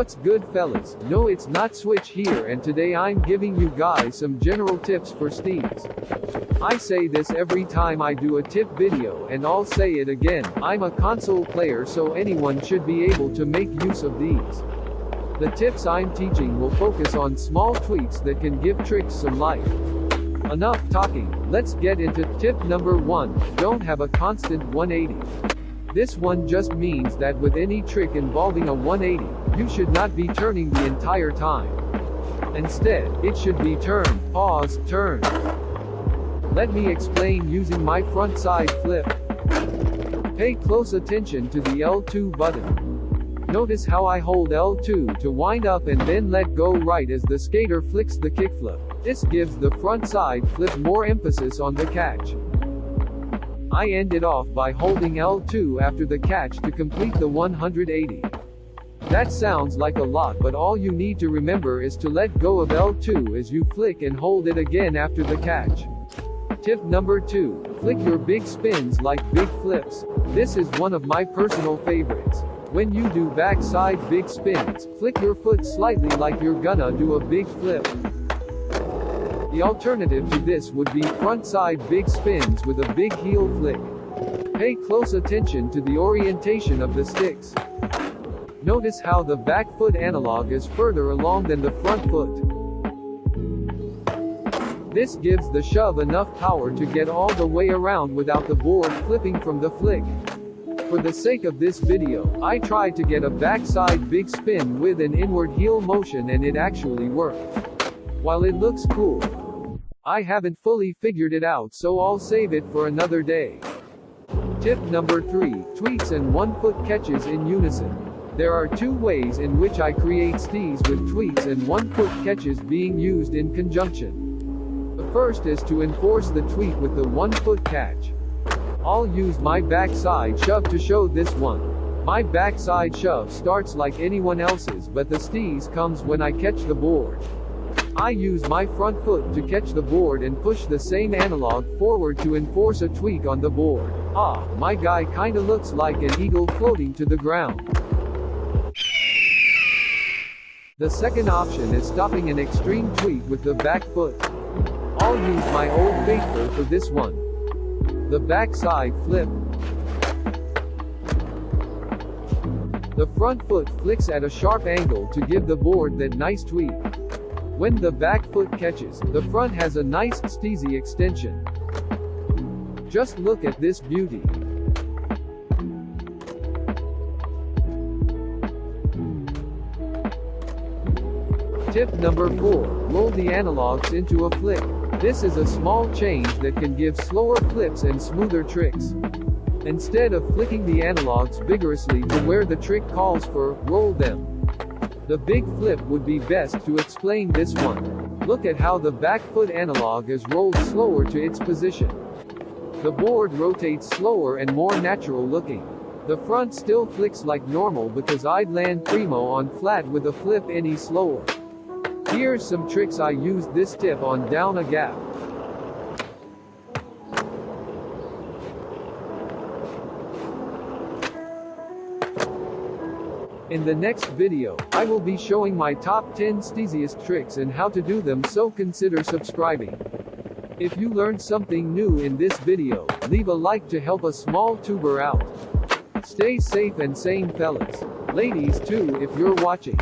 What's good fellas? No, it's not Switch here, and today I'm giving you guys some general tips for Steeze. I say this every time I do a tip video, and I'll say it again, I'm a console player, so anyone should be able to make use of these. The tips I'm teaching will focus on small tweaks that can give tricks some life. Enough talking, let's get into tip number 1, don't have a constant 180. This one just means that with any trick involving a 180, you should not be turning the entire time. Instead, it should be turn, pause, turn. Let me explain using my front side flip. Pay close attention to the L2 button. Notice how I hold L2 to wind up and then let go right as the skater flicks the kickflip. This gives the front side flip more emphasis on the catch. I end it off by holding L2 after the catch to complete the 180. That sounds like a lot, but all you need to remember is to let go of L2 as you flick and hold it again after the catch. Tip number 2, flick your big spins like big flips. This is one of my personal favorites. When you do backside big spins, flick your foot slightly like you're gonna do a big flip. The alternative to this would be front-side big spins with a big heel flick. Pay close attention to the orientation of the sticks. Notice how the back foot analog is further along than the front foot. This gives the shove enough power to get all the way around without the board flipping from the flick. For the sake of this video, I tried to get a backside big spin with an inward heel motion, and it actually worked. While it looks cool, I haven't fully figured it out, so I'll save it for another day. Tip number 3, tweaks and 1-foot catches in unison. There are 2 ways in which I create steez with tweaks and 1-foot catches being used in conjunction. The first is to enforce the tweak with the 1-foot catch. I'll use my backside shove to show this one. My backside shove starts like anyone else's, but the steez comes when I catch the board. I use my front foot to catch the board and push the same analog forward to enforce a tweak on the board. Ah, my guy kinda looks like an eagle floating to the ground. The second option is stopping an extreme tweak with the back foot. I'll use my old faithful for this one. The backside flip. The front foot flicks at a sharp angle to give the board that nice tweak. When the back foot catches, the front has a nice steezy extension. Just look at this beauty. Tip number 4, roll the analogs into a flick. This is a small change that can give slower flips and smoother tricks. Instead of flicking the analogs vigorously to where the trick calls for, roll them. The big flip would be best to explain this one. Look at how the back foot analog is rolled slower to its position. The board rotates slower and more natural looking. The front still flicks like normal because I'd land primo on flat with a flip any slower. Here's some tricks I used this tip on down a gap. In the next video, I will be showing my top 10 steeziest tricks and how to do them, so consider subscribing. If you learned something new in this video, leave a like to help a small tuber out. Stay safe and sane fellas. Ladies too if you're watching.